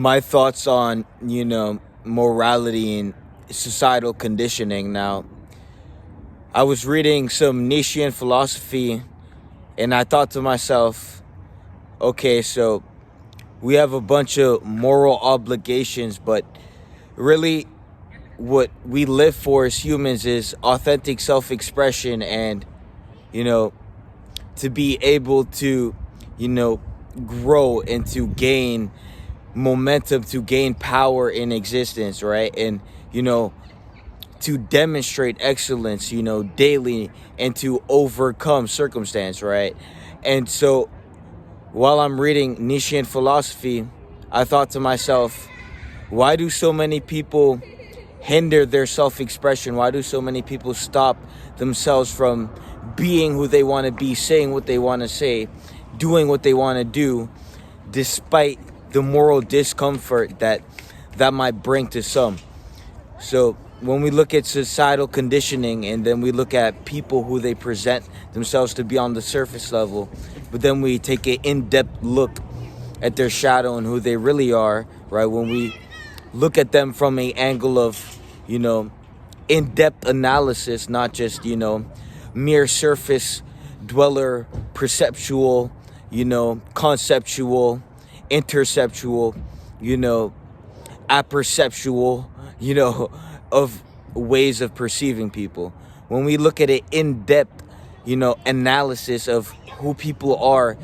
my thoughts on, morality and societal conditioning. Now, I was reading some Nietzschean philosophy and I thought to myself, okay, so we have a bunch of moral obligations, but really what we live for as humans is authentic self-expression and, to be able to, grow and to gain momentum, to gain power in existence, right? And, to demonstrate excellence, daily, and to overcome circumstance, right? And so while I'm reading Nietzschean philosophy, I thought to myself, why do so many people hinder their self-expression? Why do so many people stop themselves from being who they want to be, saying what they want to say, doing what they want to do, despite the moral discomfort that might bring to some? So when we look at societal conditioning and then we look at people who they present themselves to be on the surface level, but then we take an in-depth look at their shadow and who they really are, right? When we look at them from an angle of, in-depth analysis, not just, mere surface dweller, perceptual, conceptual, interceptual, apperceptual, of ways of perceiving people. When we look at it in-depth, analysis of who people are,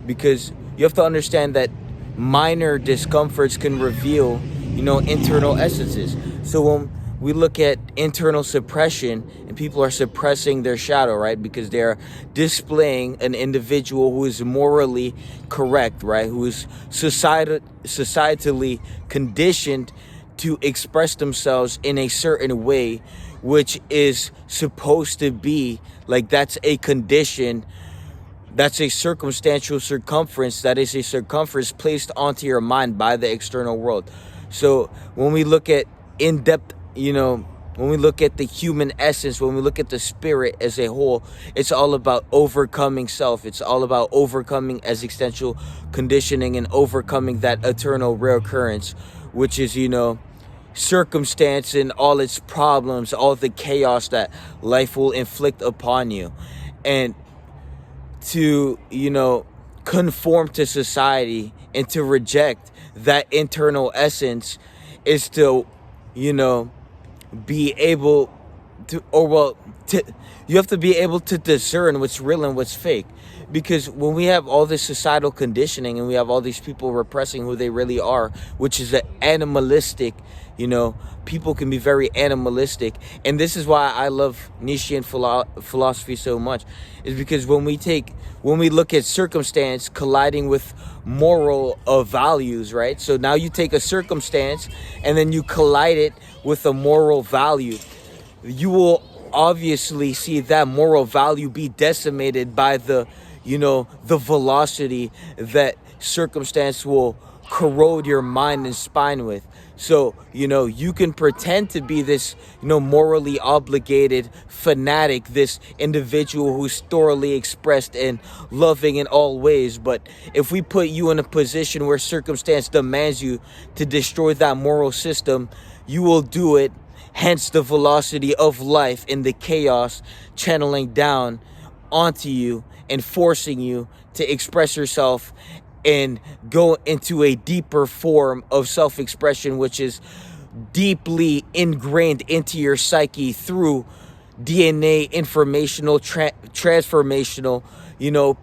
because you have to understand that minor discomforts can reveal, internal essences. So when we look at internal suppression and people are suppressing their shadow, right? Because they're displaying an individual who is morally correct, right? Who is societally conditioned to express themselves in a certain way, which is supposed to be like, that's a condition, that's a circumstantial circumference, that is a circumference placed onto your mind by the external world. So when we look at in-depth, when we look at the human essence, when we look at the spirit as a whole, it's all about overcoming self. It's all about overcoming existential conditioning and overcoming that eternal reoccurrence, which is, circumstance and all its problems, all the chaos that life will inflict upon you. And to, conform to society and to reject that internal essence is to, be able to, you have to be able to discern what's real and what's fake. Because when we have all this societal conditioning and we have all these people repressing who they really are, which is an animalistic, people can be very animalistic. And this is why I love Nietzschean philosophy so much, is because when we look at circumstance colliding with moral values, right? So now you take a circumstance and then you collide it with a moral value. You will obviously see that moral value be decimated by the velocity that circumstance will corrode your mind and spine with. So, you can pretend to be this, morally obligated fanatic, this individual who's thoroughly expressed and loving in all ways. But if we put you in a position where circumstance demands you to destroy that moral system, you will do it. Hence the velocity of life and the chaos channeling down onto you and forcing you to express yourself and go into a deeper form of self-expression, which is deeply ingrained into your psyche through DNA informational, transformational,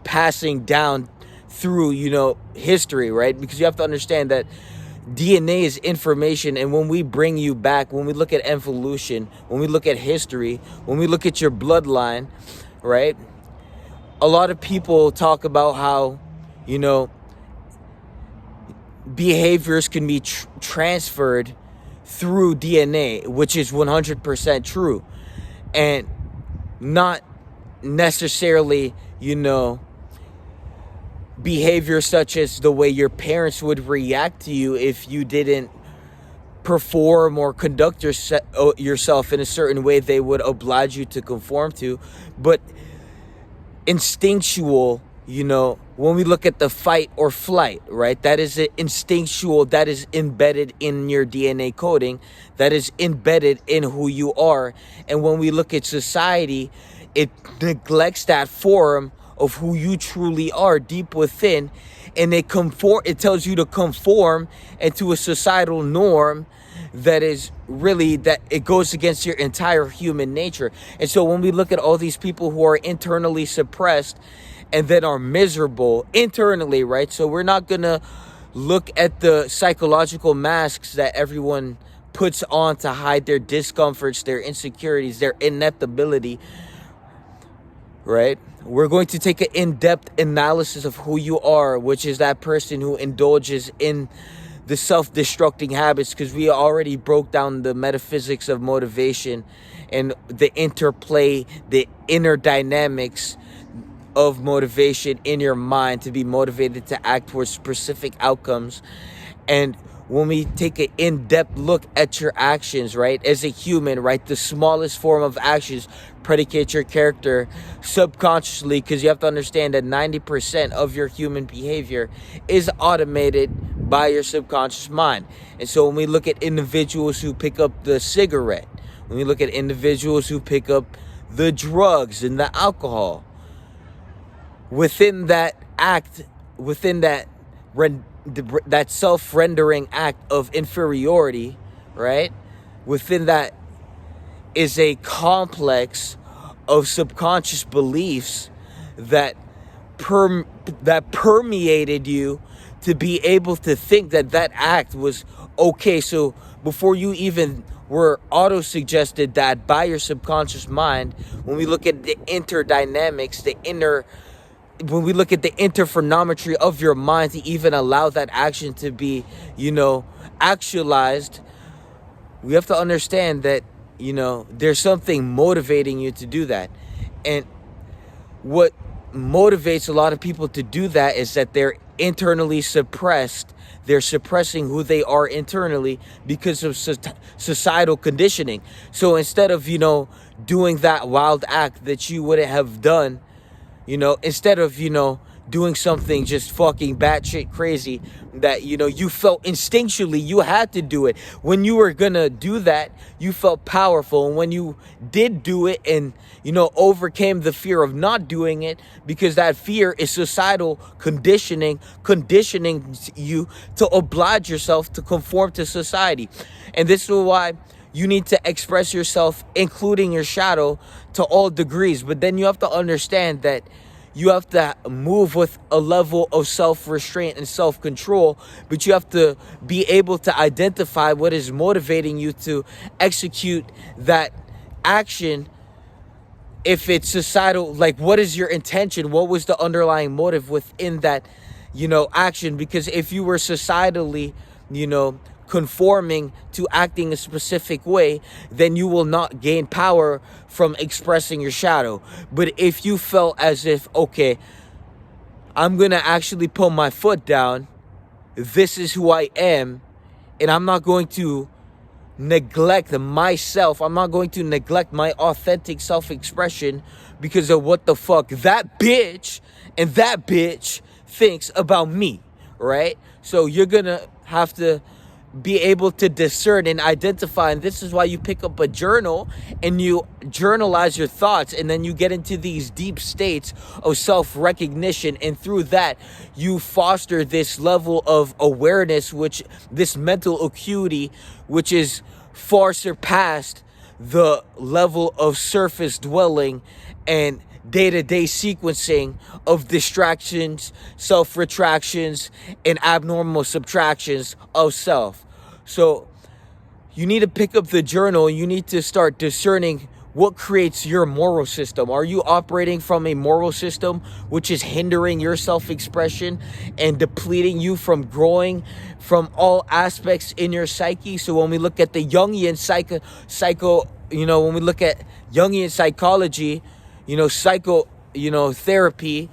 passing down through, history, right? Because you have to understand that DNA is information, and when we bring you back, when we look at evolution, when we look at history, when we look at your bloodline, right? A lot of people talk about how, behaviors can be transferred through DNA, which is 100% true, and not necessarily, behavior such as the way your parents would react to you if you didn't perform or conduct yourself in a certain way they would oblige you to conform to, but instinctual when we look at the fight or flight, right? That is instinctual, that is embedded in your DNA coding, that is embedded in who you are. And when we look at society, it neglects that form of who you truly are deep within, and it tells you to conform into a societal norm that is really, that it goes against your entire human nature. And so when we look at all these people who are internally suppressed and then are miserable internally, right? So we're not gonna look at the psychological masks that everyone puts on to hide their discomforts, their insecurities, their ineptability, right? We're going to take an in-depth analysis of who you are, which is that person who indulges in the self-destructing habits, because we already broke down the metaphysics of motivation and the interplay, the inner dynamics of motivation in your mind to be motivated to act towards specific outcomes. And when we take an in-depth look at your actions, right, as a human, right, the smallest form of actions predicate your character subconsciously, because you have to understand that 90% of your human behavior is automated by your subconscious mind. And so when we look at individuals who pick up the cigarette, when we look at individuals who pick up the drugs and the alcohol, within that act, within that self-rendering act of inferiority, right? Within that is a complex of subconscious beliefs that permeated you to be able to think that that act was okay. So before you even were auto-suggested that by your subconscious mind, when we look at the interdynamics, when we look at the interphenometry of your mind to even allow that action to be, actualized, we have to understand that, there's something motivating you to do that. And what motivates a lot of people to do that is that they're internally suppressed. They're suppressing who they are internally because of societal conditioning. So instead of, doing that wild act that you wouldn't have done, instead of, doing something just fucking batshit crazy that, you felt instinctually you had to do it. When you were gonna do that, you felt powerful. And when you did do it and, overcame the fear of not doing it, because that fear is societal conditioning you to oblige yourself to conform to society. And this is why you need to express yourself, including your shadow, to all degrees. But then you have to understand that you have to move with a level of self-restraint and self-control, but you have to be able to identify what is motivating you to execute that action. If it's societal, like, what is your intention? What was the underlying motive within that, action? Because if you were societally, conforming to acting a specific way, then you will not gain power from expressing your shadow. But if you felt as if, okay, I'm gonna actually put my foot down, this is who I am, and I'm not going to neglect myself, I'm not going to neglect my authentic self-expression because of what the fuck that bitch and that bitch thinks about me, right? So you're gonna have to be able to discern and identify. And this is why you pick up a journal and you journalize your thoughts, and then you get into these deep states of self-recognition, and through that you foster this level of awareness, this mental acuity, which is far surpassed the level of surface dwelling and day-to-day sequencing of distractions, self-retractions, and abnormal subtractions of self. So you need to pick up the journal, and you need to start discerning what creates your moral system. Are you operating from a moral system which is hindering your self-expression and depleting you from growing from all aspects in your psyche? So when we look at the Jungian when we look at Jungian psychology, therapy,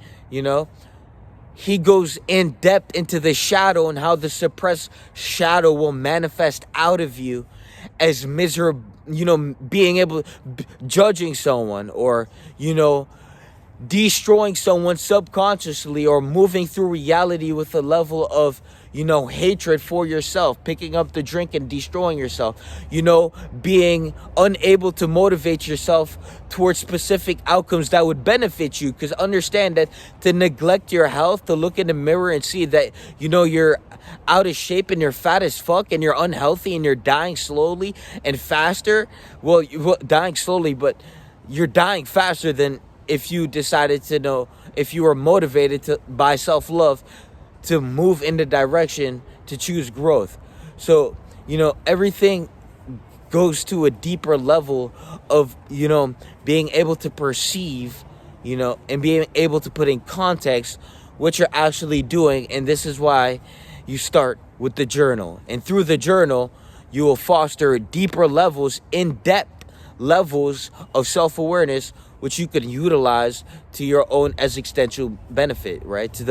he goes in depth into the shadow and how the suppressed shadow will manifest out of you as miserable, judging someone, or, destroying someone subconsciously, or moving through reality with a level of, hatred for yourself, picking up the drink and destroying yourself, being unable to motivate yourself towards specific outcomes that would benefit you. Because understand that to neglect your health, to look in the mirror and see that, you're out of shape and you're fat as fuck and you're unhealthy and you're dying slowly and faster. Well, dying slowly, but you're dying faster than if you decided to if you were motivated by self-love to move in the direction to choose growth. So, everything goes to a deeper level of, being able to perceive, and being able to put in context what you're actually doing. And this is why you start with the journal. And through the journal, you will foster deeper levels, in-depth levels of self-awareness, which you can utilize to your own existential benefit, right? To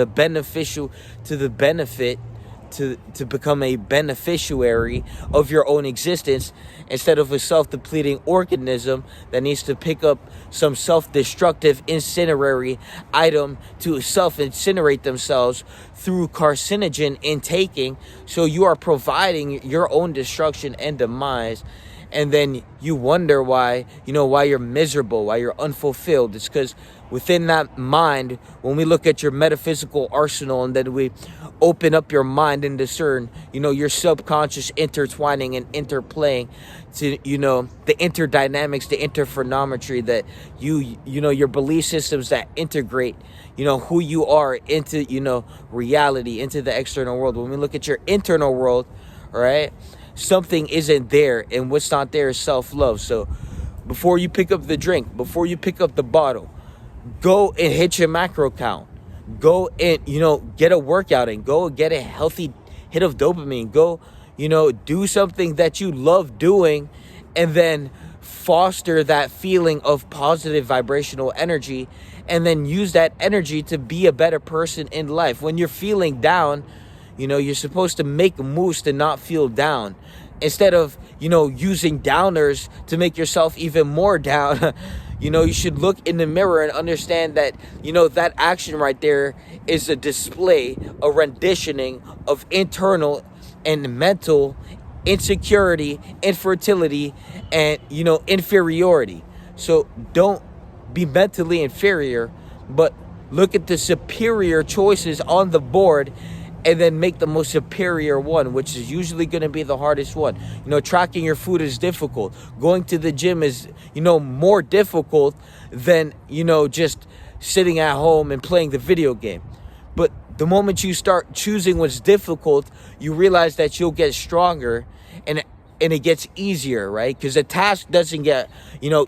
become a beneficiary of your own existence, instead of a self-depleting organism that needs to pick up some self-destructive incinerary item to self-incinerate themselves through carcinogen intaking. So you are providing your own destruction and demise. And then you wonder why you're miserable, why you're unfulfilled. It's because within that mind, when we look at your metaphysical arsenal and then we open up your mind and discern, your subconscious intertwining and interplaying to, the interdynamics, the interphenometry that your belief systems that integrate, who you are into, reality, into the external world. When we look at your internal world, right? Something isn't there, and what's not there is self-love. So before you pick up the drink, before you pick up the bottle, go and hit your macro count. Go and, get a workout in. Go get a healthy hit of dopamine. Go, do something that you love doing, and then foster that feeling of positive vibrational energy, and then use that energy to be a better person in life. When you're feeling down, you're supposed to make moves to not feel down, instead of, using downers to make yourself even more down. You should look in the mirror and understand that, that action right there is a display, a renditioning of internal and mental insecurity, infertility, and, inferiority. So don't be mentally inferior, but look at the superior choices on the board and then make the most superior one, which is usually going to be the hardest one. Tracking your food is difficult. Going to the gym is, more difficult than, just sitting at home and playing the video game. But the moment you start choosing what's difficult, you realize that you'll get stronger, and it gets easier, right? Because the task doesn't get,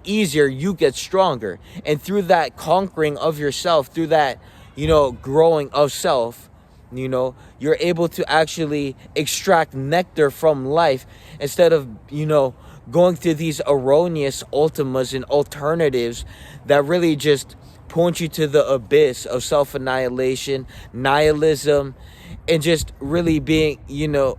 easier, you get stronger. And through that conquering of yourself, through that, growing of self, you're able to actually extract nectar from life, instead of, going through these erroneous ultimas and alternatives that really just point you to the abyss of self-annihilation, nihilism, and just really being, a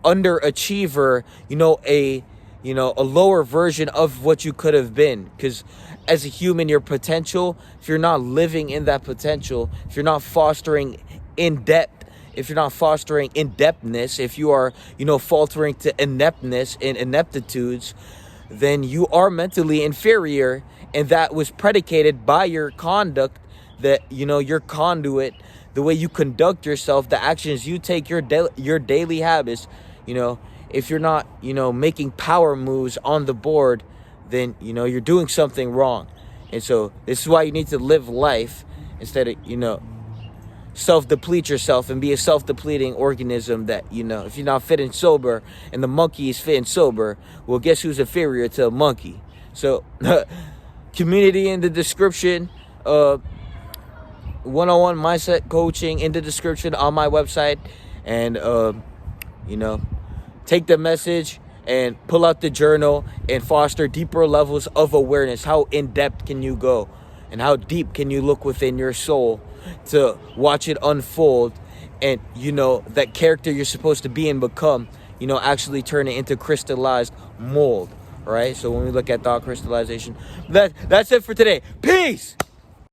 underachiever, a lower version of what you could have been. Because as a human, your potential, if you're not living in that potential, if you're not fostering if you're not fostering in-depthness, if you are, faltering to ineptness and ineptitudes, then you are mentally inferior. And that was predicated by your conduct, that, your conduit, the way you conduct yourself, the actions you take, your daily habits. If you're not, making power moves on the board, then, you're doing something wrong. And so this is why you need to live life instead of, self-deplete yourself and be a self-depleting organism that, if you're not fit and sober and the monkey is fit and sober, well, guess who's inferior to a monkey? So community in the description, one-on-one mindset coaching in the description on my website. And, take the message and pull out the journal and foster deeper levels of awareness. How in-depth can you go? And how deep can you look within your soul to watch it unfold, and that character you're supposed to be and become, actually turn it into crystallized mold, right? So when we look at thought crystallization, that's it for today. Peace.